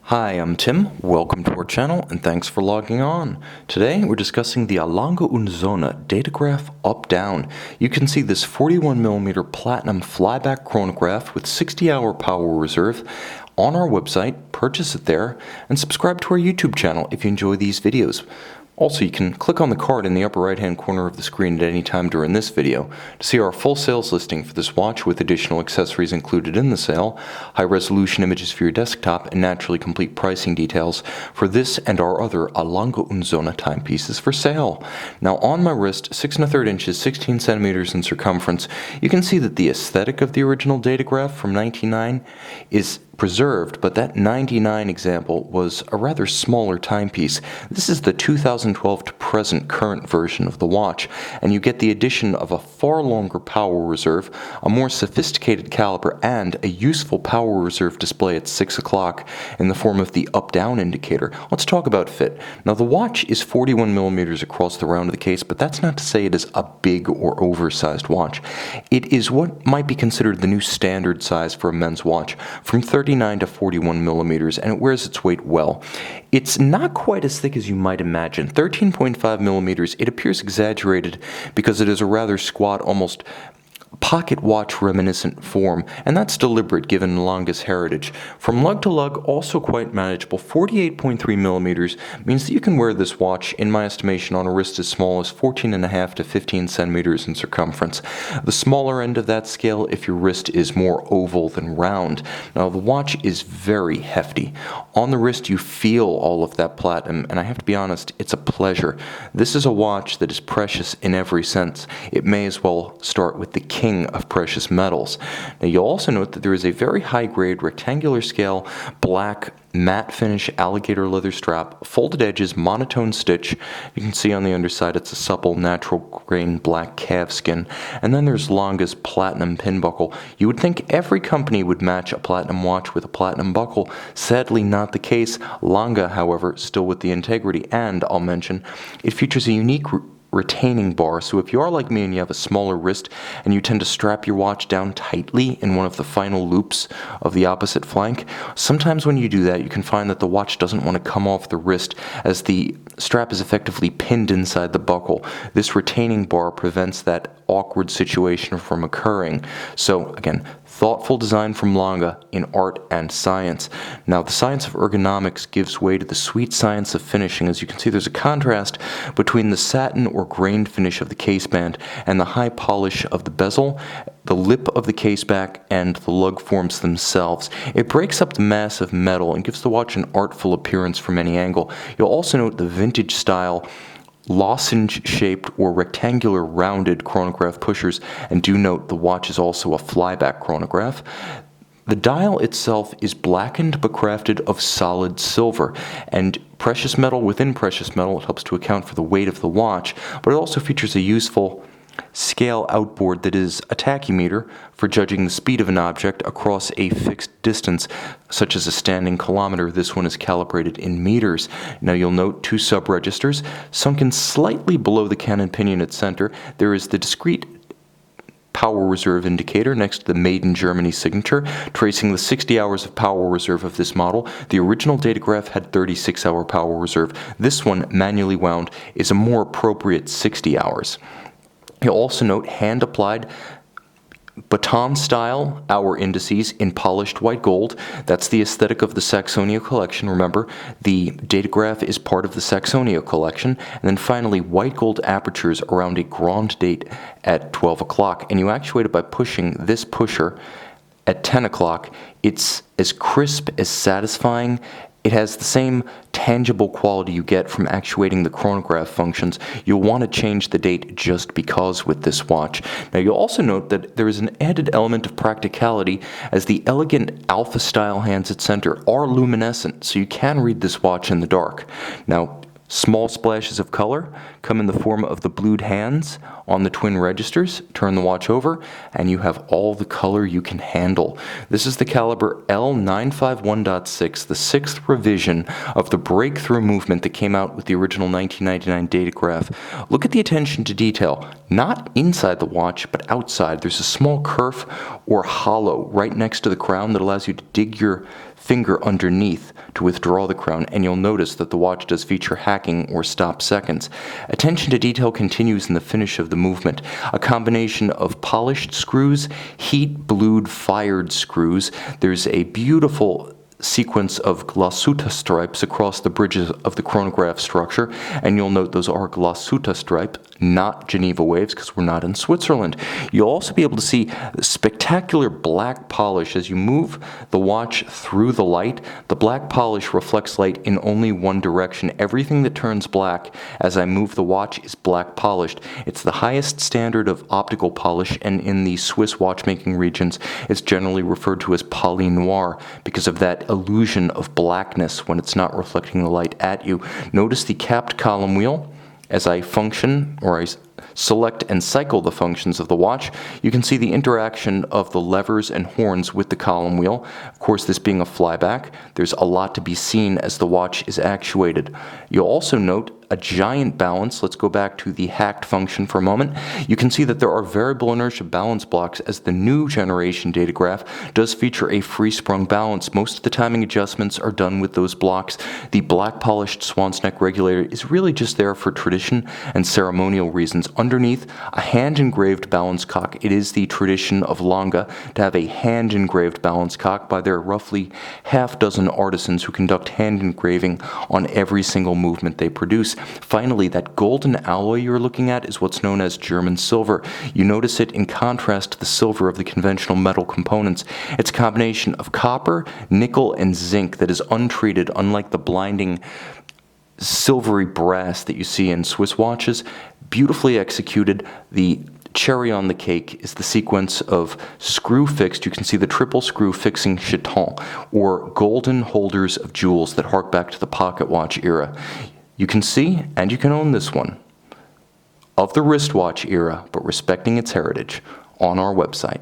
Hi, I'm Tim. Welcome to our channel and thanks for logging on. Today we're discussing the Lange Sohne Datograph Up Down. You can see this 41mm platinum flyback chronograph with 60-hour power reserve on our website. Purchase it there and subscribe to our YouTube channel if you enjoy these videos. Also, you can click on the card in the upper right hand corner of the screen at any time during this video to see our full sales listing for this watch with additional accessories included in the sale, high resolution images for your desktop, and naturally complete pricing details for this and our other a Lange Sohne timepieces for sale. Now on my wrist, 6 1/3 inches, 16 centimeters in circumference, you can see that the aesthetic of the original datograph from 1999 is preserved, but that 99 example was a rather smaller timepiece. This is the 2012 to present current version of the watch, and you get the addition of a far longer power reserve, a more sophisticated caliber, and a useful power reserve display at 6 o'clock in the form of the up-down indicator. Let's talk about fit. Now the watch is 41mm across the round of the case, but that's not to say it is a big or oversized watch. It is what might be considered the new standard size for a men's watch, from 39 to 41mm, and it wears its weight well. It's not quite as thick as you might imagine. 13.5mm, it appears exaggerated because it is a rather squat, almost pocket watch reminiscent form, and that's deliberate given Lange's heritage. From lug to lug, also quite manageable. 48.3mm means that you can wear this watch, in my estimation, on a wrist as small as 14.5 to 15 centimeters in circumference. The smaller end of that scale if your wrist is more oval than round. Now the watch is very hefty. On the wrist you feel all of that platinum, and I have to be honest, it's a pleasure. This is a watch that is precious in every sense. It may as well start with the king of precious metals. Now you'll also note that there is a very high grade rectangular scale, black matte finish alligator leather strap, folded edges, monotone stitch. You can see on the underside it's a supple natural grain black calfskin, and then there's Lange's platinum pin buckle. You would think every company would match a platinum watch with a platinum buckle. Sadly not the case. Lange, however, still with the integrity, and I'll mention it features a unique retaining bar, so if you are like me and you have a smaller wrist and you tend to strap your watch down tightly in one of the final loops of the opposite flank, sometimes when you do that you can find that the watch doesn't want to come off the wrist as the strap is effectively pinned inside the buckle. This retaining bar prevents that awkward situation from occurring. So again, thoughtful design from Lange in art and science. Now the science of ergonomics gives way to the sweet science of finishing. As you can see, there's a contrast between the satin or grained finish of the caseband and the high polish of the bezel, the lip of the caseback, and the lug forms themselves. It breaks up the mass of metal and gives the watch an artful appearance from any angle. You'll also note the vintage style lozenge-shaped or rectangular rounded chronograph pushers, and do note the watch is also a flyback chronograph. The dial itself is blackened but crafted of solid silver, and precious metal within precious metal. It helps to account for the weight of the watch, but it also features a useful scale outboard that is a tachymeter for judging the speed of an object across a fixed distance, such as a standing kilometer. This one is calibrated in meters. Now you'll note two sub-registers. Sunken slightly below the cannon pinion at center, there is the discrete power reserve indicator next to the Made in Germany signature, tracing the 60 hours of power reserve of this model. The original datograph had 36-hour power reserve. This one, manually wound, is a more appropriate 60 hours. You'll also note hand-applied baton-style hour indices in polished white gold. That's the aesthetic of the Saxonia collection. Remember, the datograph is part of the Saxonia collection. And then finally, white gold apertures around a grand date at 12 o'clock. And you actuate it by pushing this pusher at 10 o'clock. It's as crisp, as satisfying. It has the same tangible quality you get from actuating the chronograph functions. You'll want to change the date just because with this watch. Now you'll also note that there is an added element of practicality, as the elegant alpha style hands at center are luminescent, so you can read this watch in the dark. Now small splashes of color come in the form of the blued hands on the twin registers. Turn the watch over and you have all the color you can handle. This is the caliber L951.6, the 6th revision of the breakthrough movement that came out with the original 1999 datograph. Look at the attention to detail, not inside the watch but outside. There's a small kerf or hollow right next to the crown that allows you to dig your finger underneath to withdraw the crown, and you'll notice that the watch does feature hacking or stop seconds. Attention to detail continues in the finish of the movement. A combination of polished screws, heat-blued fired screws. There's a beautiful sequence of glasuta stripes across the bridges of the chronograph structure, and you'll note those are glasuta stripes, not Geneva waves, because we're not in Switzerland. You'll also be able to see spectacular black polish as you move the watch through the light. The black polish reflects light in only one direction. Everything that turns black as I move the watch is black polished. It's the highest standard of optical polish, and in the Swiss watchmaking regions, it's generally referred to as poly noir because of that illusion of blackness when it's not reflecting the light at you. Notice the capped column wheel. As I function, or I select and cycle the functions of the watch, you can see the interaction of the levers and horns with the column wheel. Of course, this being a flyback, there's a lot to be seen as the watch is actuated. You'll also note a giant balance. Let's go back to the hacked function for a moment. You can see that there are variable inertia balance blocks, as the new generation datograph does feature a free-sprung balance. Most of the timing adjustments are done with those blocks. The black polished swan's neck regulator is really just there for tradition and ceremonial reasons. Underneath, a hand-engraved balance cock. It is the tradition of Lange to have a hand-engraved balance cock by their roughly half-dozen artisans who conduct hand engraving on every single movement they produce. Finally, that golden alloy you're looking at is what's known as German silver. You notice it in contrast to the silver of the conventional metal components. It's a combination of copper, nickel, and zinc that is untreated, unlike the blinding silvery brass that you see in Swiss watches. Beautifully executed. The cherry on the cake is the sequence of screw-fixed, you can see the triple screw fixing chaton, or golden holders of jewels that hark back to the pocket watch era. You can see, and you can own this one, of the wristwatch era, but respecting its heritage, on our website.